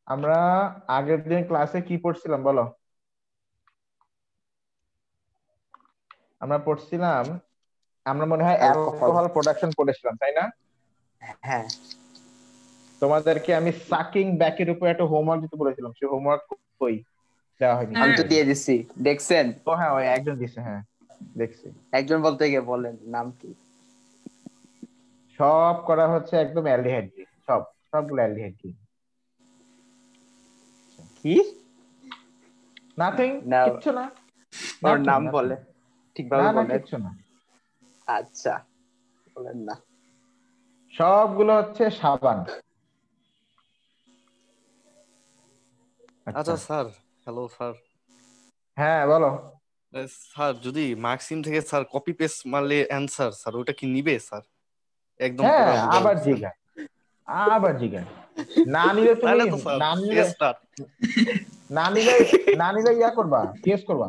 আমরা আগের দিন ক্লাসে কি পড়ছিলাম বলো? আমরা পড়ছিলাম, আমরা মনে হয় অ্যালকোহল। অ্যালকোহল প্রোডাকশন পড়েছিলাম, তাই না? হ্যাঁ তোমাদেরকে আমি সাকিং ব্যাকের উপর একটা হোমওয়ার্ক দিতে বলেছিলাম, সেই হোমওয়ার্ক কই? দেওয়া হয়নি আমি তো তোমাদেরকে। দিয়ে দিছি, দেখছেন? ও হ্যাঁ, ওই একজন দিছে, হ্যাঁ দেখছি। একজন বলতে গিয়ে বলেন নাম কি? সব করা হচ্ছে একদম অ্যালডিহাইড দিয়ে, সবগুলো অ্যালডিহাইড দিয়ে। কি? নাথিং, না, কিচ্ছু না। ওর নাথিং নাম নাথিং। বলে, না ঠিকভাবে না, বলেন। কিচ্ছু না। আচ্ছা, বলেন না। সবগুলো হচ্ছে সাবান। আচ্ছা, আচ্ছা স্যার, হ্যালো স্যার। হ্যাঁ বলো। স্যার যদি মার্কসিম থেকে স্যার কপি পেস্ট মারলে অ্যান্সার স্যার ওটা কি নিবে স্যার? একদম হ্যাঁ পুরো বোকা আবার বলছেন। জিজ্ঞাসা, আবার জিজ্ঞাসা। না নিলে তুমি, তাহলে তো স্যার না নিলে, কেস স্টার্ট। না নিলে, না নিলে ইয়া করবা, কেস করবা।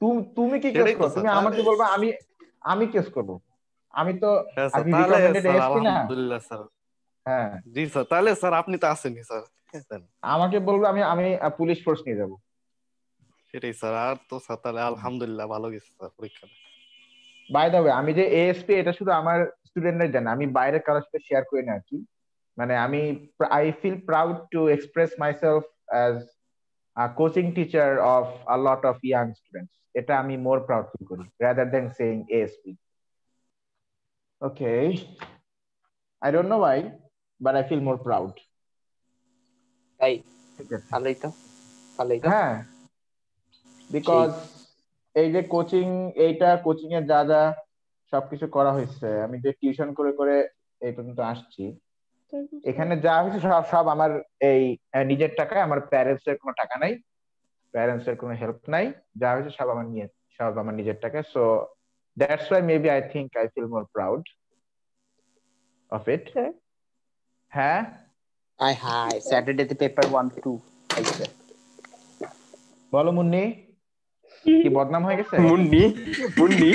তুমি তুমি কি কেস সেটাই তো করো? স্যার তুমি তাহলে। আমাকে বলবা, আমি আমি কেস করব। আমি তো হ্যাঁ স্যার আমি তাহলে রিকমেন্ডেড স্যার এসপি না। আলহামদুলিল্লাহ স্যার। হ্যাঁ, জি স্যার, তাহলে স্যার আপনি তো আসেননি স্যার। আমাকে বলবে, আমি আমি পুলিশ ফোর্স নিয়ে যাব। সেটাই স্যার, আর তো স্যার তাহলে আলহামদুলিল্লাহ ভালো গেছে স্যার পরীক্ষাটা। বাই দ্য ওয়ে, আমি যে এএসপি এটা শুধু আমার স্টুডেন্টরাই জানে, আমি বাইরে কারোর সাথে শেয়ার করি না আর কি। মানে আমি, I feel proud to express myself as coaching teacher of a lot of young students. এটা আমি মোর প্রাউড ফিল করি rather than saying ASP. Okay, I don't know why, but I feel more proud. তাই? ঠিক আছে। ভালোই তো, ভালোই তো। হ্যাঁ, সেই বিকজ এই যে কোচিং, এইটা কোচিং এর যা যা সবকিছু করা হয়েছে, আমি যে টিউশন করে করে এই পর্যন্ত আসছি, এখানে যা হয়েছে সব সব আমার এই নিজের টাকায়। আমার প্যারেন্টস এর কোনো টাকা নাই, প্যারেন্টস এর কোনো হেল্প নাই। যা হয়েছে সব আমার নিয়ে, সব আমার নিজের টাকায়। So that's why maybe I think I feel more proud of it. হ্যাঁ, হাই হাই, স্যাটারডেতে পেপার 1 2 আইছে। বলো মুন্নি, কি বদনাম হয়ে গেছে? মুন্নি, মুন্নি।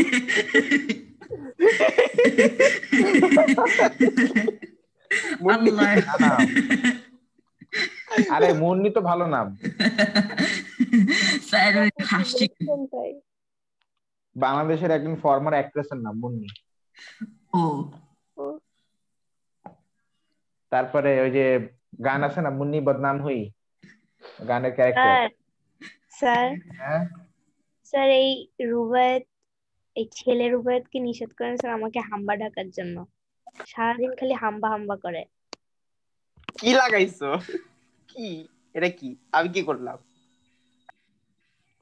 মুন্নি আল্লাহ। না না, আরে মুন্নি তো ভালো নাম। স্যার হাসছি। বাংলাদেশের একজন ফর্মার অ্যাক্ট্রেসের নাম মুন্নি। ও তারপরে ওই যে গান আছে না, মুন্নি বদনাম হুই, গানের ক্যারেক্টার। স্যার, স্যার, হ্যাঁ, স্যার এই রুবায়েত, এই ছেলে রুবায়েতকে নিষেধ করেন স্যার আমাকে হাম্বা ডাকার জন্য। সারাদিন খালি হাম্বা হাম্বা করে। কি লাগাইছো? কি এটা? কি আমি কি করলাম?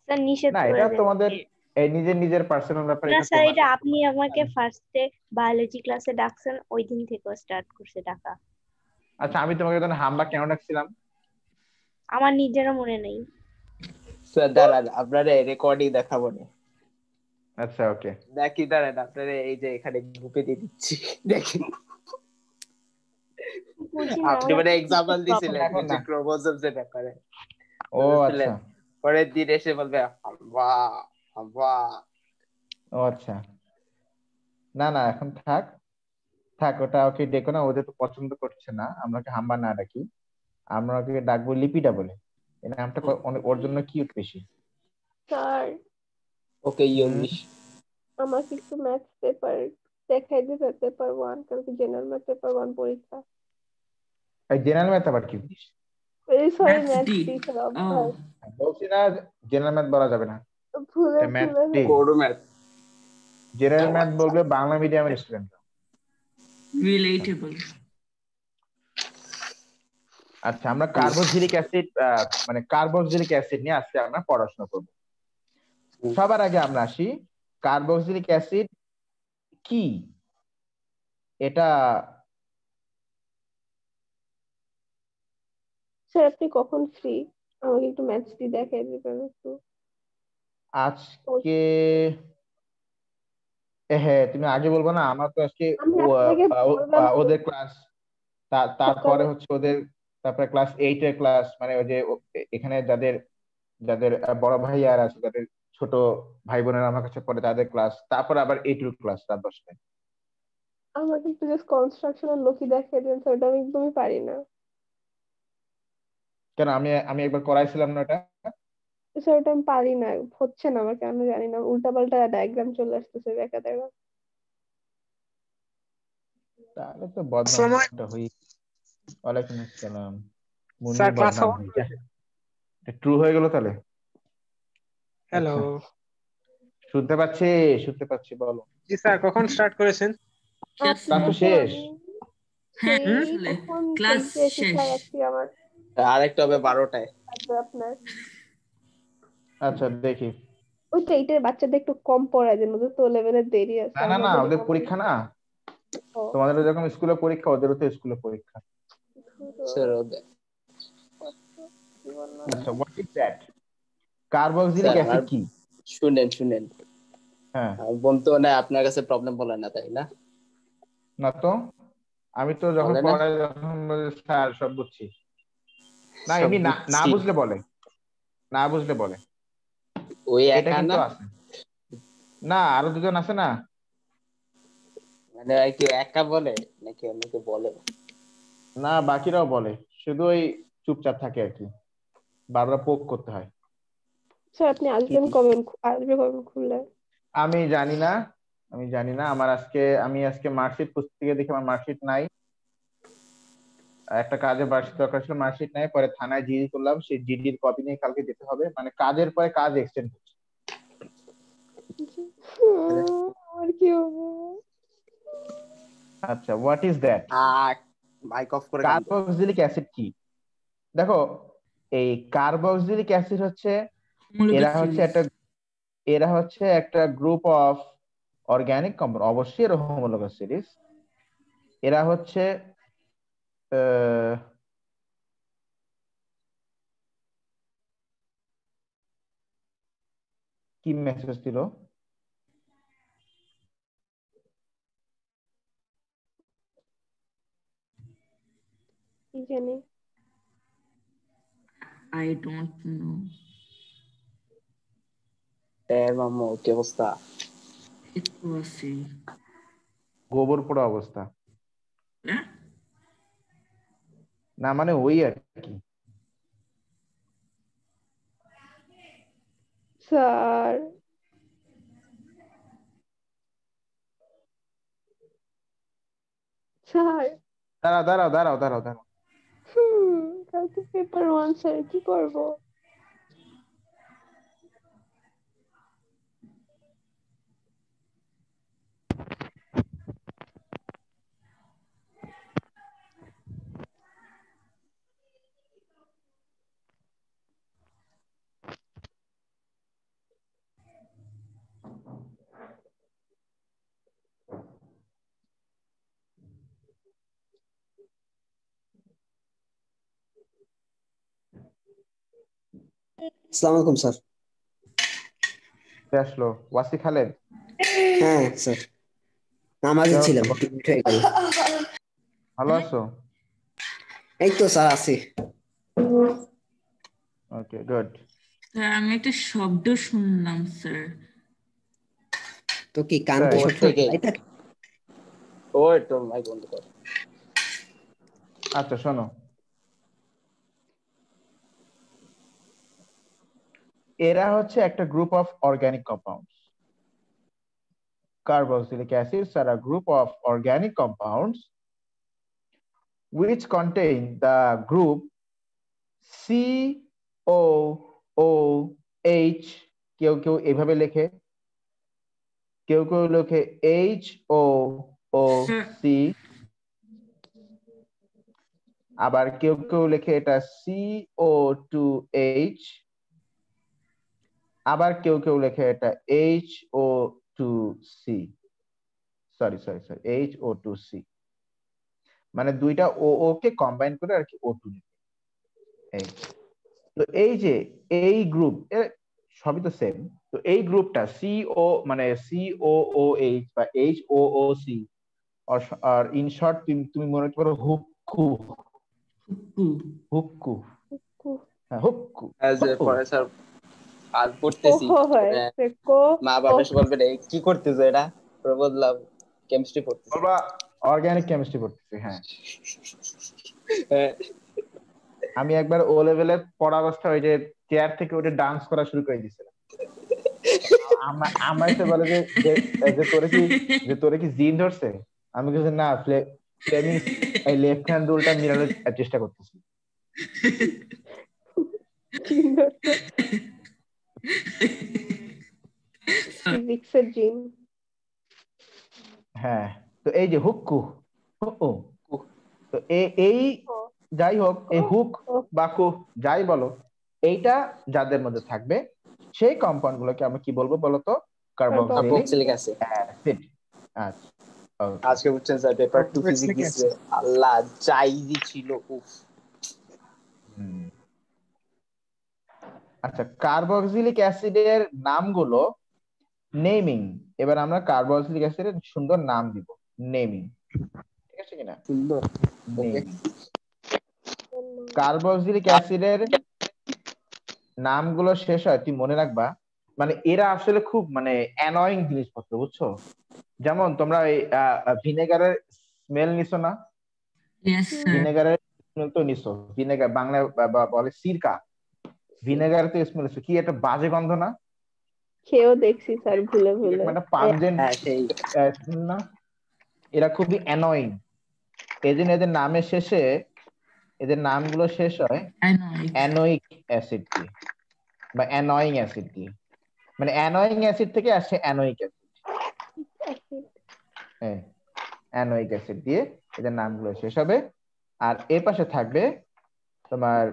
স্যার নিষেধ না করে এটা দেন। তোমাদের এই নিজের নিজের পার্সোনাল ব্যাপার, না এটা স্যার, তোমার এটা সাথে আপনি আমাকে ফার্স্টে বায়োলজি ক্লাসে ডাকছেন, ওই দিন থেকে স্টার্ট করছে ডাকা। আচ্ছা, আমি তোমাকে তখন হাম্বা কেন ডাকছিলাম? আমার নিজেরও মনে নেই। স্যার দাঁড়ান, আপনারা রেকর্ডিং দেখাবো না। আচ্ছা ওকে। দেখি দাঁড়ান, আপনারা এই যে এখানে গ্রুপে দিয়ে দিচ্ছি, দেখেন। বুঝি না আপনি আমার মানে কিসের এক্সাম্পল দিছিলেন এখন যে না। ক্রোমোজোমস এর ব্যাপারে ও বুঝছিলেন, আচ্ছা, পরের দিন এসে বলবে হাম্বা হাম্বা। ও আচ্ছা। না না, এখন থাক, থাক, ওটা ওকে ডেকো না, ওদের তো পছন্দ করছে না আমরাকে হাম্বা না ডাকি। আমরা ওকে ডাকবো লিপিটা বলে। এই নামটা ওর জন্য কিউট বেশি। স্যার, ওকে হুম, ইয়োগিশ। আমাকে একটু ম্যাথস পেপার দেখাই দিবে, পেপার 1, কালকে জেনারেল ম্যাথ পেপার 1 পরীক্ষা। এই জেনারেল ম্যাথ আবার কি জিনিস? এই sorry, maths maths D. D sir, ও অভ্যাস, বলছি না, জেনারেল ম্যাথ বলা যাবে না, ভুলে এটা ম্যাথ ভুলে D. Code math. General math আচ্ছা, বলবে বাংলা মিডিয়ামের স্টুডেন্ট। রিলেটেবল। আচ্ছা, আমরা কার্বক্সিলিক অ্যাসিড, মানে কার্বক্সিলিক অ্যাসিড নিয়ে আজকে আমরা পড়াশোনা করব। সবার আগে আমরা আসি, কার্বক্সিলিক অ্যাসিড কি এটা। স্যার আপনি কখন ফ্রি? আমাকে একটু ম্যাথস ডি দেখাই দিবেন একটু। আজকে হ্যাঁ, তুমি আগে বলবো না, আমার তো আজকে আমি আপনাকে বললাম তো ওদের ক্লাস, তারপরে সকালে। হচ্ছে ওদের, তারপরে ক্লাস 8 এর ক্লাস, মানে ওই যে এখানে যাদের যাদের বড় ভাই আর আছে, যাদের ছোট ভাই বোনেরা আমার কাছে পড়ে, তাদের ক্লাস, তারপর আবার 8 ক্লাস রাত 10টায়। আমাকে একটু জাস্ট কনস্ট্রাকশনের লোকই দেখাই দিন স্যার, ওটা আমি একদমই পারি না। কেন আমি আমি একবার করাইছিলাম না এটা? স্যার ওটা আমি পারি না, হচ্ছে না আমার, কেন জানি না, উল্টাপাল্টা ডায়াগ্রাম চলে আসতেছে দেখা দেখা। তাহলে তো বদনামটা হই। ওয়ালাইকুম আসসালাম। মুন্নির ক্লাস বদনাম হয়ে যায়। ট্রু হয়ে গেল তাহলে। হ্যালো। আচ্ছা, শুনতে পাচ্ছি বলো। জি স্যার, কখন স্টার্ট করেছেন? ক্লাস তো শেষ। হ্যাঁ সেই আসলে কখন ক্লাস থেকে এসে শেষ। স্যার আজকে আমার আরেকটা হবে 12টায়। লাগবে আপনার। আচ্ছা দেখি। ওই তো এইটার বাচ্চাদের একটু কম পড়ায়, যেন ওদের তো লেভেলের দেরি আছে, না না না, আমাদের ওদের পরীক্ষা না। তোমাদের যেরকম স্কুলে পরীক্ষা, ওদেরও তো স্কুলে পরীক্ষা। স্যার ওদের আচ্ছা, what is that? Carboxylic sir acid কি? শুনেন হ্যাঁ। বলতো না আপনার কাছে প্রবলেম বলে না, তাই না? না তো, আমি তো যখন বলে না? পড়াই তখন বলে, স্যার সব বুঝছি। না সব এমনি না না বুঝছি। বুঝলে বলে, না বুঝলে বলে। ওই এটা একা কিন্তু না? আছে। না, আরো দুজন আছে না। মানে কি একা বলে নাকি অন্যকে বলে? না, বাকিরাও বলে, শুধু ওই চুপচাপ থাকে আর কি, বারবার পোক করতে হয়। স্যার আপনি আসবেন কবে, খুললে? আমি জানি না, আমি আজকে মার্কশিট পুস্তিকে দেখি আমার মার্কশিট নাই। একটা কাজে মার্কশিট দরকার ছিল, মার্কশিট নাই, পরে থানায় জিডি করলাম, সেই জিডির কপি নিয়ে কালকে যেতে হবে, মানে কাজের পরে কাজ এক্সটেন্ড হচ্ছে। আর কি হবে? আচ্ছা, what is that? Mic off করে গান দে। কার্বক্সিলিক অ্যাসিড কি? দেখো, এই কার্বক্সিলিক অ্যাসিড হচ্ছে, এরা হচ্ছে একটা গ্রুপ অফ অর্গানিক কম্পাউন্ড, অবশ্যই এর হোমোলোগাস সিরিজ। এরা হচ্ছে আহ, কি মেসেজ দিল? কি জানি। I don't know. মামু কি অবস্থা? একটু আছে। গোবর পোড়া অবস্থা। হ্যাঁ? না মানে ওই আর কি। স্যার স্যার দাঁড়াও। কালকে পেপার 1 স্যার, কি করব? আসসালামু আলাইকুম স্যার। কে আসলো? ওয়াসি খালেদ? হ্যাঁ স্যার, নামাজে কি ছিলাম, অবস্থা? একটু হয়ে গেল। ভালো আছো? এই তো স্যার আছি। ওকে, গুড। স্যার আমি একটা শব্দ শুনলাম স্যার। তো কি কান কি তাই? ওর সবসময় থেকে খোলাই থাকে? ওই তো মাইক বন্ধ কর। আচ্ছা শোনো, এরা হচ্ছে একটা group of organic compounds. Carboxylic acids are a group of organic compounds which contain the group COOH, কেউ কেউ এভাবে লেখে, কেউ কেউ লেখে HOOC, আবার কেউ কেউ লেখে এটা CO2H, আবার কেউ কেউ লেখে এটা HO2C, সরি HO2C, মানে দুইটা ও কে কম্বাইন করে আর কি O2 লিখে। এই তো এই যে এই গ্রুপ সবই তো সেম, তো এই গ্রুপটা CO মানে COOH বা HOOC, আর ইন শর্ট তুমি মনে করো হুক্কু। হুক্কু, হ্যাঁ হুক্কু। পরে স্যার আজ পড়তেছি, মা বাবা এসে বলবে কি করতেছো এটা, পরে বললাম কেমিস্ট্রি পড়তেছি। বলবা অর্গানিক কেমিস্ট্রি পড়তেছি। হ্যাঁ, আমি একবার ও লেভেলে পড়া অবস্থায় ওই যে চেয়ার থেকে উঠে ডান্স করা শুরু করে দিয়েছিলাম। আমার এসে বলে যে তোরে কি জিন ধরছে? আমি কিছু না, ফ্লেমিংস এই লেফট হ্যান্ড রুলটা মিলানোর চেষ্টা করতেছি। ফিজিক্সের জিন। হ্যাঁ, তো এই যে হুক্কু, তো এই যাই হোক, এই হুক বা কুহ যাই বলো, এইটা যাদের মধ্যে থাকবে সেই কম্পাউন্ড গুলোকে আমরা কি বলবো বলতো? Carboxylic acid. আচ্ছা, আজকে বুঝছেন স্যার পেপার 2 ফিজিক্স আল্লাহ যা ইজি ছিল। আচ্ছা, কার্বক্সিলিক অ্যাসিডের নামগুলো নেমিং। এবার আমরা কার্বক্সিলিক অ্যাসিডের সুন্দর নাম দিব, নেমিং। ঠিক আছে কিনা? সুন্দর। কার্বক্সিলিক অ্যাসিডের নামগুলো শেষ হয়, তুই মনে রাখবা, মানে এরা আসলে খুব মানে অ্যানয়িং জিনিসপত্র, বুঝছো? যেমন তোমরা এই ভিনেগারের স্মেল নিছো না? ভিনেগারের স্মেল তো নিছো, ভিনেগার বাংলায় বলে সিরকা, ভিনেগার তো স্মেল নিছো, কি একটা বাজে গন্ধ না? খেয়েও দেখছি স্যার ভুলে ভুলে। মানে পাঞ্জেন্ট না, এরা খুবই অ্যানয়িং। এই জন্য এদের নামের শেষে, এদের নামগুলো শেষ হয় অ্যানোয়িক অ্যাসিড দিয়ে বা অ্যানয়িং অ্যাসিড দিয়ে। মানে অ্যানয়িং অ্যাসিড থেকে আসে অ্যানোয়িক অ্যাসিড। হ্যাঁ, অ্যানোয়িক অ্যাসিড দিয়ে এদের নামগুলো শেষ হবে। আর এর পাশে থাকবে তোমার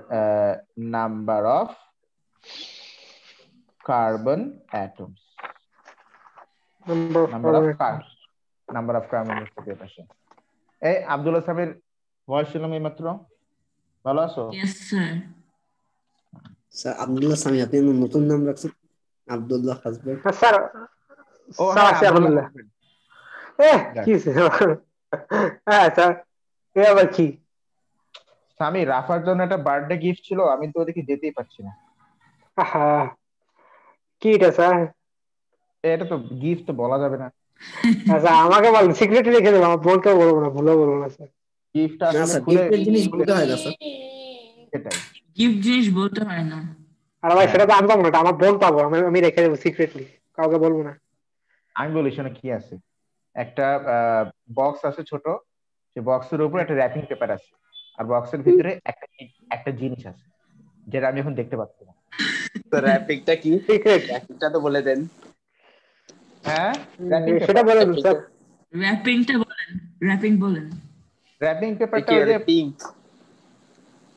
number of carbon atoms, number of carbon থাকবে এর পাশে। এই আব্দুল্লাহ সাহেবের ভয়েস ছিলাম এই মাত্র, ভালো আছো? স্যার আব্দুল্লাহ সামি, আপনি নতুন নাম রাখছেন আব্দুল্লাহ হাসবেন্ড। স্যার ও হ্যাঁ, আব্দুল্লাহ হাসবেন্ড। কি হ্যাঁ স্যার, এ আবার কি? সামি, রাফার জন্য একটা বার্থডে গিফট ছিল, আমি তো ওদিকে যেতেই পারছি না। কি এটা স্যার? এটা তো গিফট তো বলা যাবে না। আচ্ছা আমাকে বল, সিক্রেট রেখে দেবো, আমার বলতে বলবো না, ভুলে বলবো না স্যার। গিফট না আসলে স্যার, খুলে গিফটের জিনিস বলতে হয় না স্যার। সেটাই, গিফট জিনিস বলতে হয় না। আর ভাই সেটা তো আমি পাবো না, আমার বোন পাবো, আমি রেখে দেবো সিক্রেটলি, কাউকে বলবো না। আমি বলি শোনো কি আছে। একটা বক্স আছে ছোট, সেই বক্সের উপর একটা র্যাপিং পেপার আছে, আর বক্সের ভিতরে একটা জিনিস আছে যেটা আমি এখন দেখতে পাচ্ছি না। তো র্যাপিংটা কি? সিক্রেট র্যাপিংটা তো বলে দেন। হ্যাঁ, র্যাপিং সেটা বলে দিন স্যার। র্যাপিংটা বলেন, র্যাপিং বলেন। র্যাপিং পেপারটা ওই যে পিঙ্ক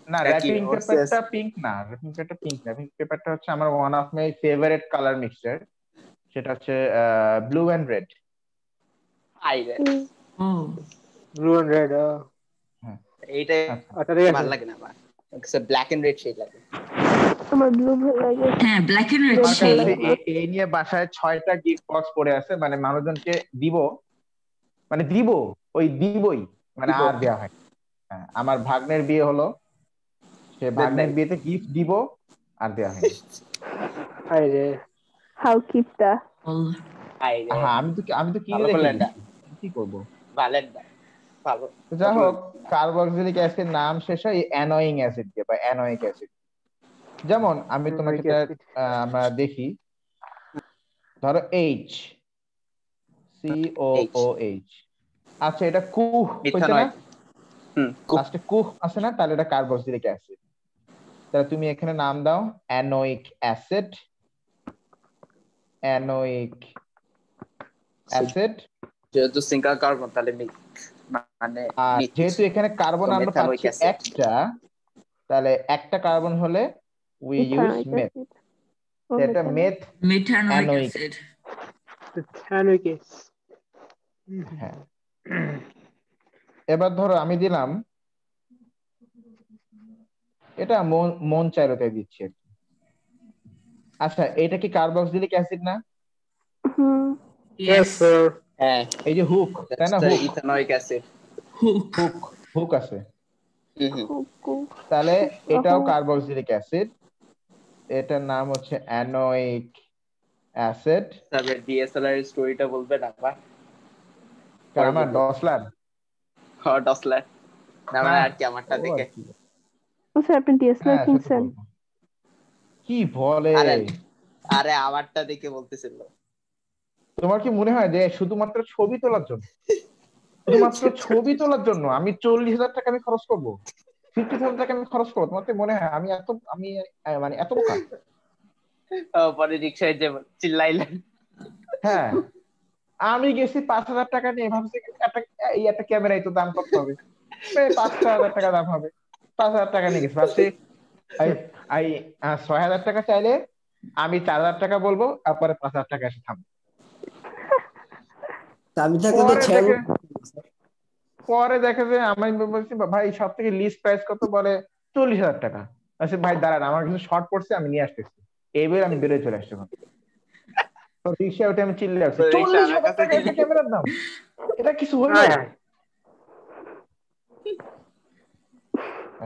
না, র্যাপিং পেপারটা পিঙ্ক না, র্যাপিং পেপারটা পিঙ্ক না, র্যাপিং পেপারটা হচ্ছে আমার one of my favourite colour mixture, সেটা হচ্ছে blue and red. Blue and red, এইটা ভালো লাগে না আমার, ব্ল্যাক এন্ড রেড শেড লাগে। আমার ব্লু ভালো লাগে। হ্যাঁ, ব্ল্যাক এন্ড রেড আমার শেড। কাছে এই নিয়ে বাসায় 6টা গিফট বক্স পড়ে আছে, মানে মানুষজনকে দিব, মানে দিব, ওই দিবই, মানে আর দেওয়া হয়। হ্যাঁ, আমার ভাগ্নের বিয়ে হলো, সে ভাগ্নের বিয়েতে গিফট দিব, আর দেওয়া হয়। আরে হাউ কিপটা। হ্যাঁ, আমি তো কিনে রেখে কি করব। ভালো। যাই হোক, কার্বক্সিলিক অ্যাসিড নাম শেষ হয় অ্যানোয়িং অ্যাসিড দিয়ে বা অ্যানোয়িক অ্যাসিড। যেমন আমি তোমাকে আমরা দেখি, ধরো H, COOH। আচ্ছা, এটা কুহ হইছে না? লাস্টে কুহ আছে না? তাহলে এটা কার্বক্সিলিক অ্যাসিড। তাহলে তুমি এখানে নাম দাও অ্যানোয়িক অ্যাসিড, অ্যানোয়িক অ্যাসিড। যেহেতু সিঙ্গেল কার্বন তাহলে মানে যেহেতু এখানে কার্বন আমরা পাচ্ছি একটা, তাহলে একটা কার্বন হলে উই ইউজ মেথ। এটা মেথানোয়িক অ্যাসিড। হ্যাঁ, এবার ধরো আমি দিলাম, এটা মন চাইরোতে দিচ্ছি। আচ্ছা, এটা কি কার্বক্সিলিক অ্যাসিড না? Yes sir. হ্যাঁ, এই যে হুক, তাই না? হুক, ইথানোয়িক অ্যাসিড, হুক আছে, তাহলে এটাও কার্বক্সিলিক অ্যাসিড। এটার নাম হচ্ছে অ্যানোয়িক অ্যাসিড। তবে ডিএসএলআর এর স্টোরিটা বলবে না বা আমার ডসলার ডসলার না, মানে আর কি আমারটা দেখে আচ্ছা আপনি ডিএসএলআর হ্যাঁ সেটা কিনছেন? বলবো। কি বলে, আরে আরে আমারটা দেখে বলতেছিল। তোমার কি মনে হয় যে শুধুমাত্র ছবি তোলার জন্য, শুধুমাত্র ছবি তোলার জন্য আমি 40,000 টাকা আমি খরচ করবো, 50,000 টাকা আমি খরচ করবো? তোমার কি মনে হয় আমি মানে এত বোকা? পরে রিক্সায় যে চিল্লাইলেন। হ্যাঁ, আমি গেছি 5,000 টাকা নিয়ে, ভাবছি একটা ক্যামেরাই তো দাম কত হবে, 5,000 টাকা দাম হবে, 5,000 টাকা নিয়ে গেছি, ভাবছি এই এই 6,000 টাকা চাইলে আমি 4,000 টাকা বলবো, তারপরে 5,000 টাকা এসে থামবো। আমি থাকলে তো পরে ছেড়ে দেখে পরে দেখে যে আমি বলছি ভাই সব থেকে লিস্ট প্রাইস কত, বলে 40,000 টাকা। আচ্ছা ভাই দাঁড়ান, আমার কিছু শর্ট পড়ছে, আমি নিয়ে আসতেছি। এইবার আমি বেরোয় চলে আসছি। তো রিক্সা উঠে আমি চিল্লে আসছি, 40,000 টাকা একটা ক্যামেরার দাম, এটা কিছু হইলো?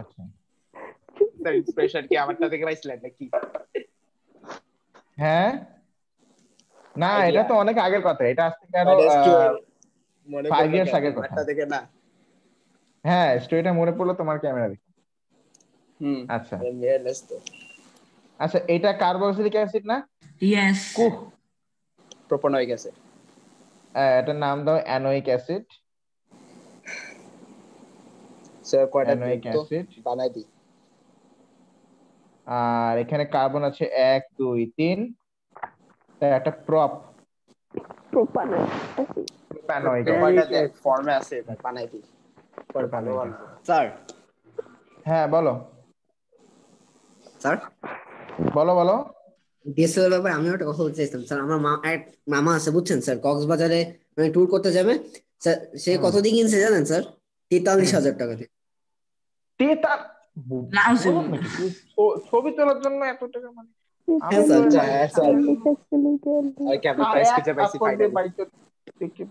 আচ্ছা ইন্সপিরেশন কি আমারটা দেখে পাইছিলেন নাকি? হ্যাঁ, না এটা তো অনেক আগের কথা, এটা আজ থেকে আরো মনে 5 পড়লো ইয়ার্স কেন আগের কথা। আমারটা দেখে না? হ্যাঁ, স্টোরিটা মনে পড়লো তোমার ক্যামেরা দেখে। আচ্ছা মেয়ারলেস তো। আচ্ছা, এটা কার্বক্সিলিক অ্যাসিড না? Yes. কুহ, প্রোপনয়িক অ্যাসিড। এটার নাম দাও অ্যানোয়িক অ্যাসিড। স্যার কয়টা অ্যানোয়িক তো অ্যাসিড, বানাই দিই। আর এখানে কার্বন আছে 1 2 3, একটা প্রপ প্রোপানয়িক অ্যাসিড। প্রোপানয়িক কয়টা অ্যাসিড। ফর্মে আছে এটা বানাই দিই। পরে ভালো ভালো। স্যার হ্যাঁ বলো স্যার বলো বলো। ডিএসএলআর ব্যাপারে আমি একটা কথা বলতে চাইছিলাম স্যার। আমার এক মামা আছে বুঝছেন স্যার, কক্সবাজারে মানে ট্যুর করতে যাবে স্যার। সে কত দিয়ে কিনছে জানেন স্যার? 43,000 টাকা দিয়ে। তেতাল Lousy. বলো নাকি তুই? ছবি তোলার জন্য এত টাকা? মানে আমি হ্যাঁ তো স্যার, হ্যাঁ স্যার। আর ক্যামেরা প্রাইস এক খুঁজে পাইছি থাপ্পড় দিয়ে ফাইনালি। বাড়িতে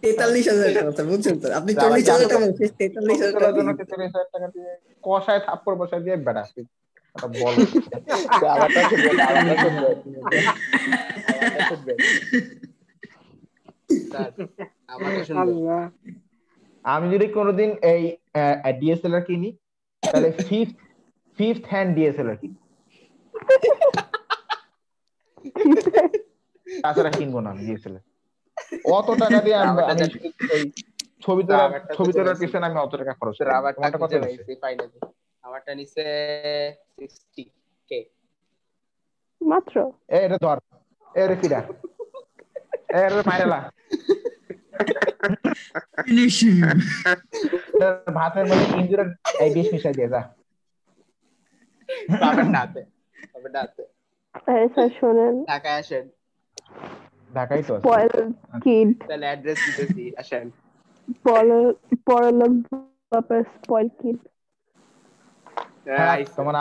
43,000 টাকা স্যার বুঝছেন স্যার। আপনি আবার 40,000 টাকা ছবি বলছেন, 43,000 টাকা তোলার জন্য দিয়ে। 43,000 টাকা দিয়ে কষায় থাপ্পড় বসায় দিয়ে বেড়া বলো। আমারটা শুনবে, আমারটা শুনবে, আমারটা শুনবে স্যার, আমারটা শুনবে। আমি যদি কোনোদিন এই ডিএসএলআর কিনি, তাহলে ফিফথ হ্যান্ড ডিএসএলআর কিনি, তাছাড়া কিনবো না আমি ডিএসএলআর। অত টাকা দিয়ে আমি এই ছবি তোলার পিছনে আমি অত টাকা খরচ করি। আমারটা খুঁজে পাইছি ফাইনালি। আমারটা নিচে 60k মাত্র। এটা ধর, এরে ফিরা, এরে মাইরালা, Finish him. ভাতের মধ্যে ইন্দুরের এই বিষ মিশাই দিয়ে যা। পাবেন না হাতে, পাবেন না হাতে। আরে স্যার শোনেন, ঢাকায় আসেন, ঢাকাই তো আছে। স্পয়েল কিড, তাহলে অ্যাড্রেস দিতেছি, আসেন। পরলোক বাপার স্পয়েল কিড। তোমার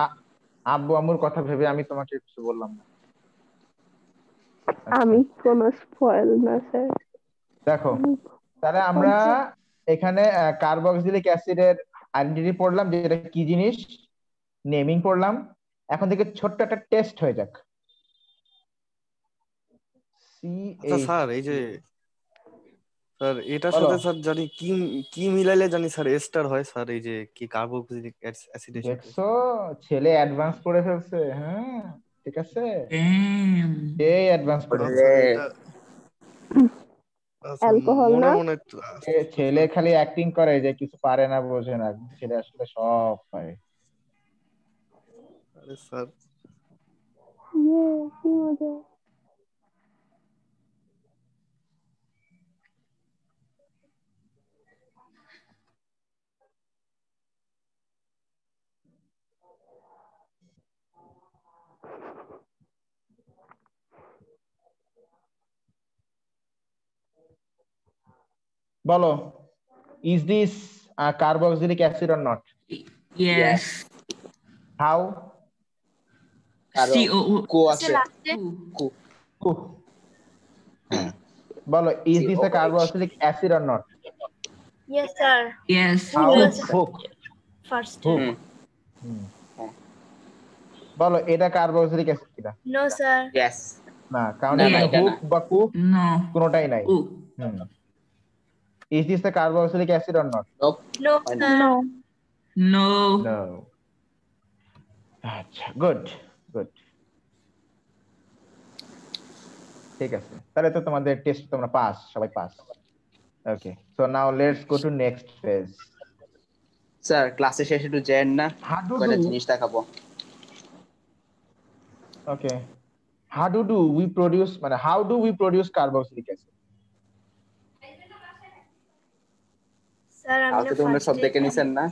আব্বু আম্মুর কথা ভেবে আমি তোমাকে কিছু বললাম না। আমি কোন স্পয়েল না স্যার। দেখো তাহলে আমরা এখানে কার্বক্সিলিক অ্যাসিডের আইডেন্টিটি পড়লাম যে এটা কি জিনিস, নেমিং পড়লাম। এখন থেকে ছোট্ট একটা টেস্ট হয়ে যাক। আচ্ছা স্যার, এই যে স্যার এটার সাথে স্যার জানি কি মিলাইলে জানি স্যার এস্টার হয় স্যার, এই যে কি কার্বক্সিলিক অ্যাসিডের সাথে। দেখছো ছেলে অ্যাডভান্স করে ফেলছে। হ্যাঁ ঠিক আছে, এই অ্যাডভান্স করে অ্যালকোহল না, ছেলে খালি অ্যাক্টিং করে যে কিছু পারে না বোঝে না, ছেলে আসলে সব পারে। আরে স্যার কি মজা। বলো, is this a carboxylic acid or not? Yes. How? কো আছে, কো। বলো, is this a carboxylic acid or not? Yes sir. Yes. How? Hook. First. বলো এটা কার্বক্সিলিক অ্যাসিড কিনা? No sir. Yes. না, কারণ এখানে হুক বা কুক কোনোটাই নাই। Is this the carboxylic acid or not? Nope. No sir. No. No. আচ্ছা, গুড গুড, ঠিক আছে, তাহলে তো তোমাদের টেস্ট তোমরা পাস, সবাই pass. Okay, so now let's go to next phase. Sir ক্লাসে শেষে একটু জেন না, হাডুডু, কয়টা জিনিস দেখাবো। ওকে, হাডুডু উই প্রডিউস, মানে how do we produce carboxylic acid? Sir আমি কালকে না তোমরা সব ফার্স্টে দেখে নিছেন না?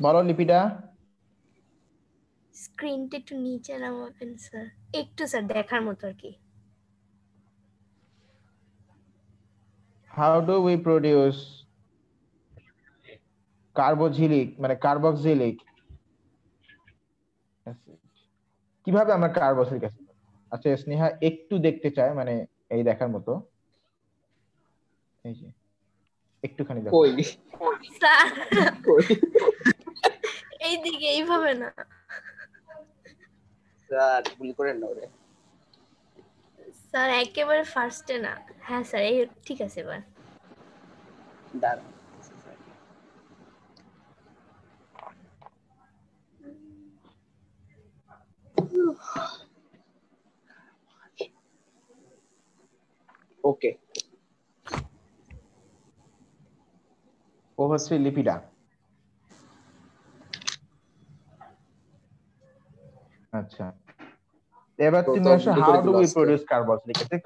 বলো লিপিটা। স্ক্রিনটা একটু নিচে নামাবেন স্যার, একটু স্যার দেখার মতো আর কি। How do we produce carboxylic, মানে কার্বক্সিলিক অ্যাসিড, কিভাবে আমরা কার্বক্সিলিক অ্যাসিড? আচ্ছা স্নেহা একটু দেখতে চায়, মানে এই দেখার মতো, এই যে একটুখানি দেখো। কই স্যার কই এইদিকে, এইভাবে না স্যার, ভুল করেন না ওরে। স্যার, একেবারে ফার্স্টে না। হ্যাঁ স্যার, এই ঠিক আছে এবার। দাঁড়ান, ওকে, ও হচ্ছে লিপিডা। আচ্ছা, এবার তুমি তো আসো ভুল হাউ করে ডু দিল উই আজকে। Produce carboxylic acid?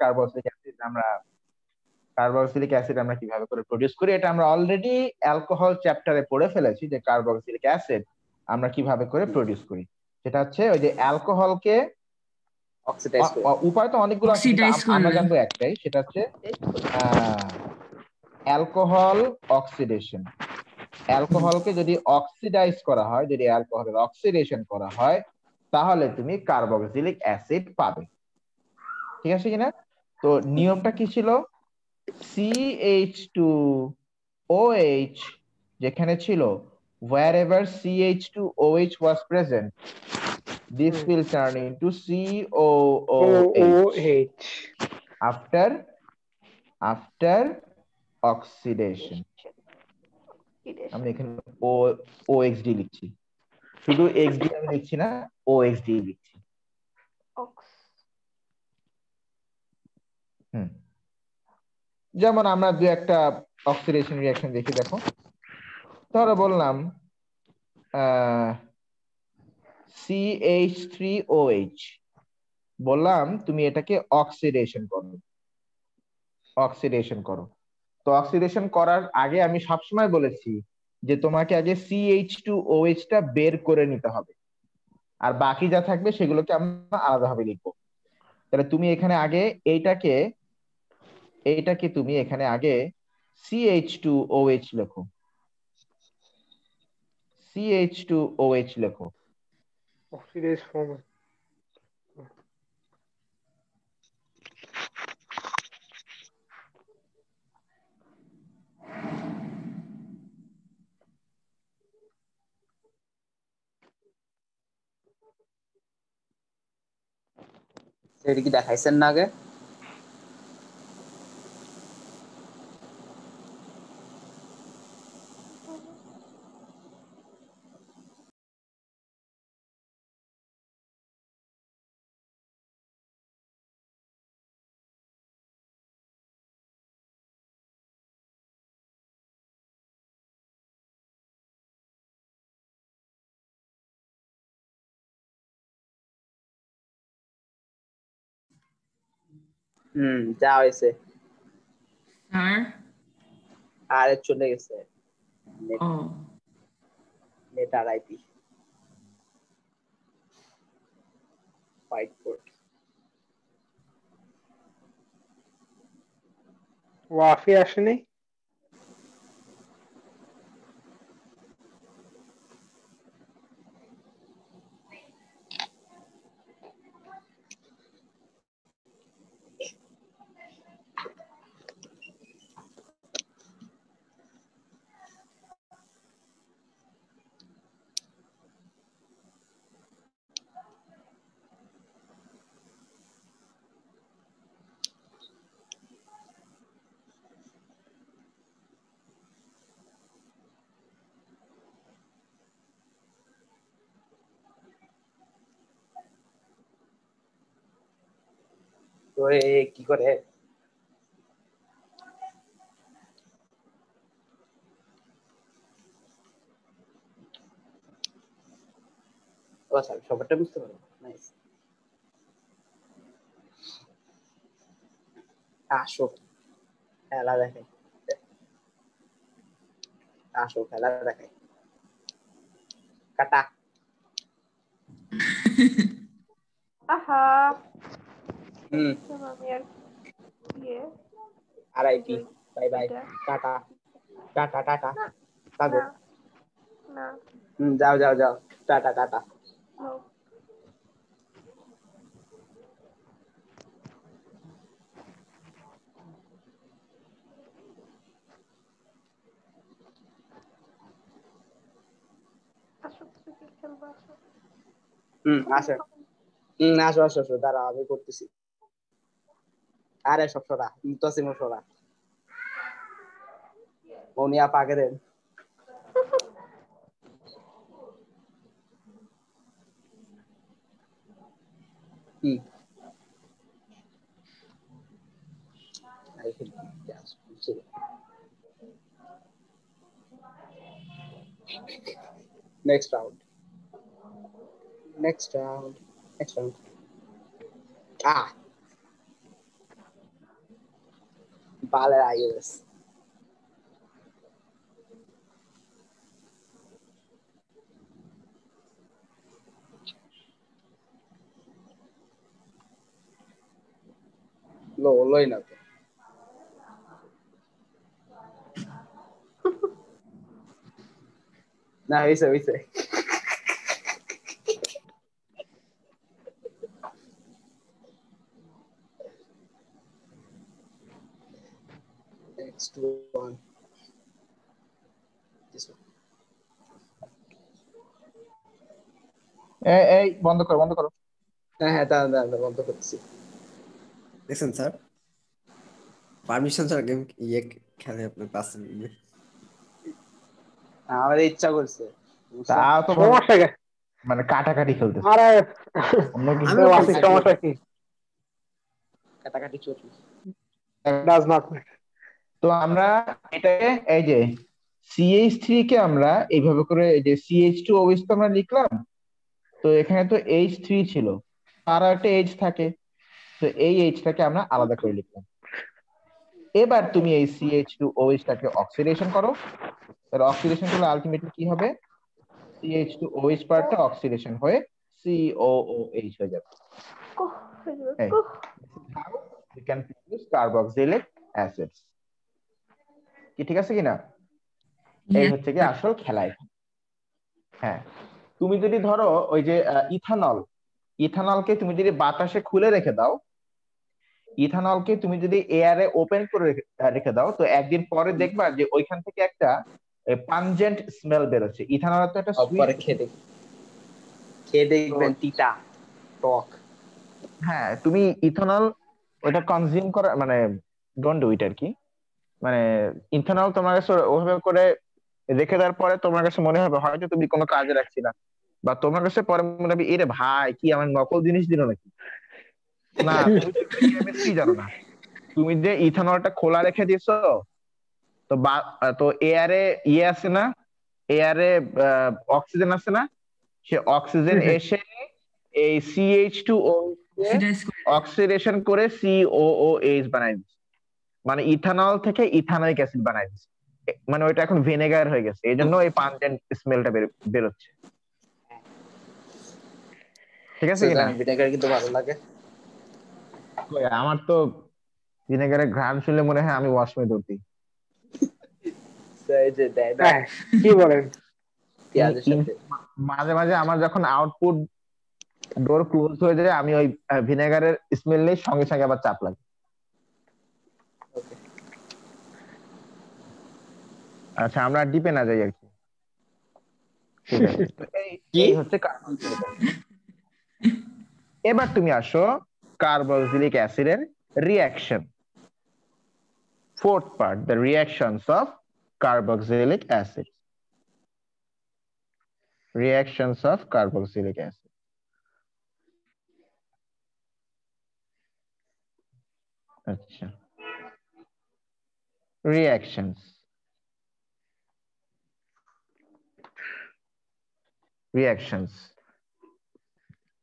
Carboxylic acid আমরা কিভাবে করে প্রডিউস করি, এটা আমরা অলরেডি অ্যালকোহল চ্যাপ্টারে পড়ে ফেলেছি, যে কার্বক্সিলিক অ্যাসিড আমরা কিভাবে করে প্রডিউস করি। সেটা হচ্ছে ওই যে অ্যালকোহলকে, অক্সিডাইজ করে। উপায় তো অনেকগুলো আছে, কিন্তু অক্সিডাইজ আমরা করলে জানবো একটাই, সেটা হচ্ছে অ্যালকোহল অক্সিডেশন। অ্যালকোহলকে যদি অক্সিডাইজ করা হয়, যদি অ্যালকোহলের অক্সিডেশন করা হয়, তাহলে তুমি কার্বক্সিলিক অ্যাসিড পাবে। ঠিক আছে কিনা? তো নিয়মটা কি ছিল? CH2OH যেখানে ছিল, wherever CH2OH was present, this will turn into COOH after oxidation. আমি এখানে OXD লিখছি, শুধু XD আমি লিখছি না, OXD লিখছি। যেমন আমরা দু একটা অক্সিডেশন রিঅ্যাকশন দেখি, দেখো। ধরো বললাম CH3OH, বললাম তুমি এটাকে অক্সিডেশন করো, অক্সিডেশন করো। তো অক্সিডেশন করার আগে আমি সবসময় বলেছি যে তোমাকে আগে CH2OH টা বের করে নিতে হবে, আর বাকি যা থাকবে সেগুলোকে আমরা আলাদাভাবে লিখবো। তাহলে তুমি এখানে আগে এইটাকে, তুমি এখানে আগে CH2OH লেখো, CH2OH লেখো। Oxidase form. এটা কি দেখাইছেন না আগে? যা হয়েছে। স্যার। আরে চলে গেছে ও নেট আর আইপি ফাইট কোড। ওয়াফি আসেনি? তো কি করে সবারটা বুঝতে পারো। নাইস। আসো খেলা দেখে, আসো খেলা দেখে। কাটা। আহা হুম আমি আর ইয়ে আরআইপি বাই বাই এটা টাটা টাটা টাটা না কাগো। না না যাও যাও যাও টাটা টাটা। no. আসো তুমি খেলবা আসো। আসো আসো আসো আসো দাঁড়াও আমি করতেছি। আরে সব সরা মুতাসিম সরা মনিয়া পাকে দেন। I hate gas. Next round. Next round. Next round. Ah. Baller iOS. Low enough. Nah, we say. Next one. This one. এই বন্ধ করো বন্ধ করো। হ্যাঁ দাঁড়ান বন্ধ করছি। দেখছেন স্যার পারমিশন স্যার গেম ইয়ে খেলে আপনার পাচ্ছেন আমার ইচ্ছা করছে তাও তো সমস্যা কি মানে কাটাকাটি খেলতেছে। আরে অন্য কি আমি ওয়াসির সমস্যা কি কাটাকাটি চলছে। ডাজ নট তো আমরা এটাকে এই যে CH3 কে আমরা এইভাবে করে এই যে CH2OH তো আমরা লিখলাম, তো এখানে তো H3 ছিল, তার একটা H থাকে, তো এই H টাকে আমরা আলাদা করে লিখলাম। এবার তুমি এই CH2OH টাকে অক্সিডেশন করো, তাহলে অক্সিডেশন করলে আলটিমেটলি কি হবে, CH2OH পার্টটা অক্সিডেশন হয়ে COOH হয়ে যাবে। Hey, this is how we can produce carboxylic acids. কি ঠিক আছে কিনা? এই হচ্ছে কি আসল খেলায়। হ্যাঁ, তুমি যদি ধরো ওই যে ইথানলকে তুমি যদি বাতাসে খুলে রেখে দাও, ইথানলকে তুমি যদি এয়ারে ওপেন করে রেখে দাও, তো একদিন পরে দেখবা যে ওইখান থেকে একটা পাঞ্জেন্ট স্মেল বেরোচ্ছে। ইথানল তো একটা পরে সুইট, খেয়ে দেখবেন তিতা টক। হ্যাঁ তুমি ইথানল ওটা কনজিউম করা মানে ডোন্ট ডু ইট আর কি। মানে ইথানল তোমার কাছে ওভাবে করে রেখে দেওয়ার পরে তোমার কাছে মনে হবে হয়তো তুমি কোনো কাজে রাখছি না, বা তোমার কাছে পরে মনে হবে এরে ভাই কি আমার নকল জিনিস দিল নাকি। না, তুমি তো কেমিস্ট্রি জানো না। তুমি যে ইথানলটা খোলা রেখে দিছো, তো তো এয়ারে ইয়ে আছে না, এয়ারে অক্সিজেন আছে না, সে অক্সিজেন এসে এই CH2O অক্সিডেশন করে COOH বানাই দিচ্ছে, মানে ইথানল থেকে ইথানোয়িক অ্যাসিড বানাই দিচ্ছে। মানে ওইটা এখন ভিনেগার হয়ে গেছে, এই জন্য এই পাঞ্জেন্ট স্মেলটা বেরোচ্ছে। ঠিক আছে কিনা? ভিনেগার কিন্তু ভালো লাগে। আমার তো ভিনেগারের ঘ্রাণ শুনলে মনে হয় আমি ওয়াশরুমে দৌড়ি। কি বলেন? মাঝে মাঝে আমার যখন আউটপুট ডোর ক্লোজ হয়ে যায়, আমি ওই ভিনেগারের স্মেল নেই, সঙ্গে সঙ্গে আবার চাপ লাগে। আচ্ছা, আমরা ডিপে না যাই আর কি। ঠিক আছে, তো এই হচ্ছে কার্বক্সিলিক অ্যাসিড। এবার তুমি আসো কার্বক্সিলিক অ্যাসিডের reaction, fourth part, the reactions of carboxylic acid. Reactions of carboxylic acid. আচ্ছা, রিঅ্যাকশনস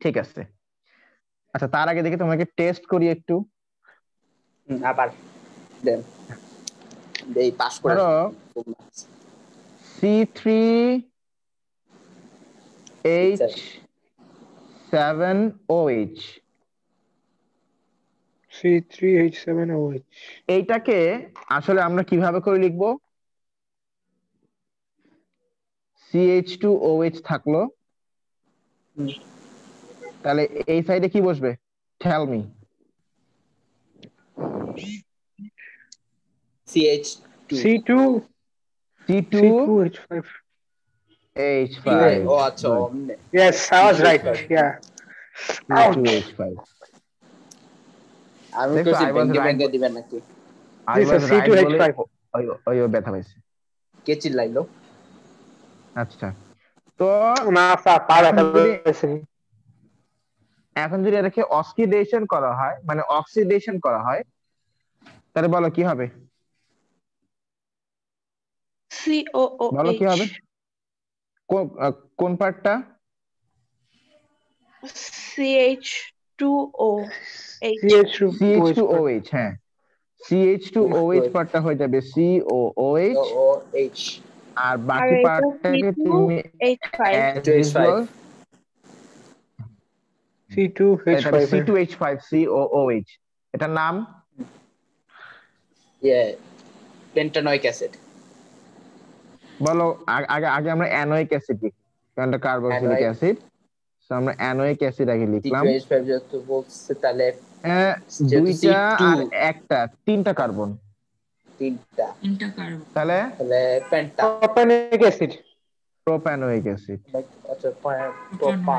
ঠিক আছে। আচ্ছা, তার আগে দেখি তোমাকে টেস্ট করি একটু। আবার দেন দেই পাস করে ধরো C3H7OH C3H7OH এইটাকে আসলে আমরা কিভাবে করে লিখবো? CH2OH থাকলো, তাহলে এই সাইডে কি বসবে? Tell me. C2 C2H5 ও আচ্ছা অমনে Yes, I was right. Yeah. C2H5 আমি দেখো, কইছি I was right ব্যাংকে দিবেন নাকি? I Yes, was sir, right বলে C2H5 ওই ব্যথা পাইছে। কে চিল্লাইলো? আচ্ছা, তো না স্যার পার এখন যদি এটাকে অক্সিডেশন করা হয়, মানে অক্সিডেশন করা হয়, তাহলে বলো কি হবে? বলো কি হবে? কোন পার্টটা? CH2OH। হ্যাঁ, CH2OH পার্টটা হয়ে যাবে COOH, আর বাকি পার্টটাকে তুমি as usual C2H5 COOH। এটার নাম পেন্টানোয়িক অ্যাসিড। বলো। আগে আমরা অ্যানোয়িক অ্যাসিড লিখি, কারণ এটা কার্বক্সিলিক অ্যাসিড। সো আমরা অ্যানোয়িক অ্যাসিড আগে লিখলাম। C2H5 যেহেতু বলছে তাহলে দুইটা আর একটা, তিনটা কার্বন। তিনটা কার্বন, তাহলে penta propanoic acid propanoic acid. আচ্ছা প্রোপা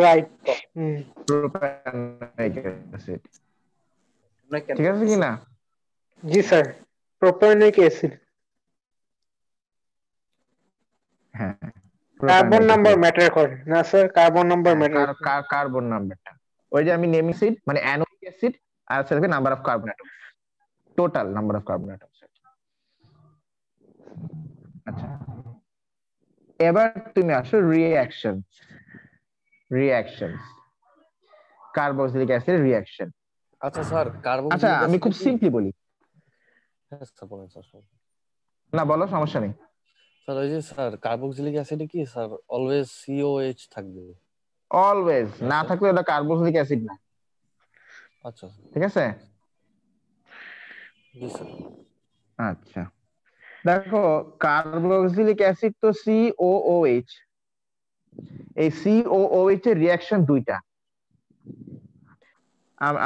রাইট। প্রোপ্যানোয়িক অ্যাসিড ঠিক আছে কি না? জি স্যার, প্রোপানোয়িক অ্যাসিড। হ্যাঁ, কার্বন নাম্বার ম্যাটার করে না স্যার? কার্বন নাম্বার ম্যাটার করে। কার্বন নাম্বারটা, ওই যে আমি নেমিসিড মানে অ্যানোয়িক অ্যাসিড আর সেলফে number of carbon atom, total number of carbon atom. আচ্ছা, এবার তুমি আসো রিঅ্যাকশন কার্বক্সিলিক অ্যাসিড রিঅ্যাকশন। আচ্ছা স্যার, আচ্ছা আমি খুব সিম্পলি বলি। না বলো, সমস্যা নেই স্যার। ওই যে স্যার কার্বক্সিলিক অ্যাসিডে কি স্যার অলওয়েজ COH থাকবে? অলওয়েজ না থাকলে ওটা কার্বক্সিলিক অ্যাসিড না। আচ্ছা ঠিক আছে। জি স্যার। আচ্ছা দেখো, কার্বক্সিলিক অ্যাসিড তো COOH, এই COOH এর রিঅ্যাকশন দুইটা।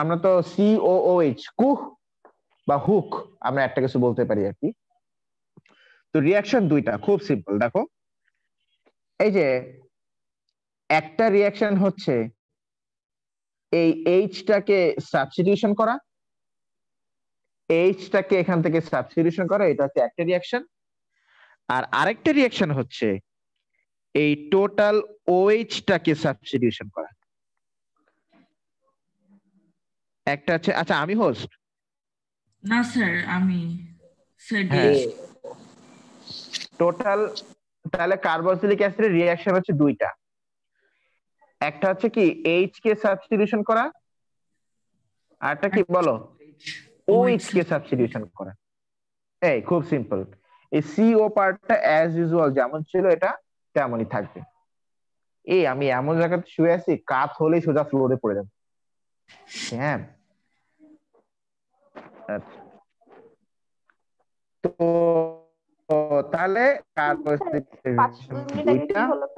আমরা তো COOH কুহ বা হুক আমরা একটা কিছু বলতে পারি আর কি। তো রিঅ্যাকশন দুইটা, খুব সিম্পল। দেখো, এই যে একটা রিঅ্যাকশন হচ্ছে এই এইচটাকে সাবস্টিটিউশন করা, এইচটাকে এখান থেকে সাবস্টিটিউশন করা, এটা হচ্ছে একটা রিঅ্যাকশন। আর আরেকটা রিঅ্যাকশন হচ্ছে এই টোটাল ওএইচটাকে সাবস্টিটিউশন করা। একটা আছে, আচ্ছা আমি হোস্ট না স্যার, আমি টোটাল। তাহলে কার্বক্সিলিক অ্যাসিডের রিঅ্যাকশন হচ্ছে দুইটা, একটা হচ্ছে কি এইচ কে সাবস্টিটিউশন করা, আরটা কি বলো ওএইচ কে সাবস্টিটিউশন করা। এই খুব সিম্পল। এই সিও পার্টটা অ্যাজ ইউজুয়াল যেমন ছিল এটা তেমনই থাকবে। এই আমি এমন জায়গাতে শুয়ে আছি, কাত হলেই সোজা ফ্লোরে পড়ে যাবে। হ্যাঁ, তো তাহলে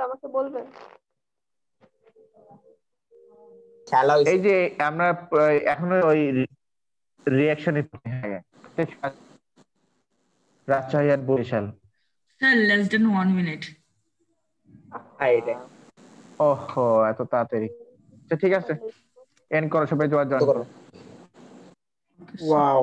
আমাকে বলবেন। এই যে আমরা এখনো ওই রিঅ্যাকশনে রাজশাহী আর Barishal. Sir less than 1 minute। ওহো, এত তাড়াতাড়ি। আচ্ছা ঠিক আছে, এন্ড করো, সবাই জয়েন করো। ওয়াও।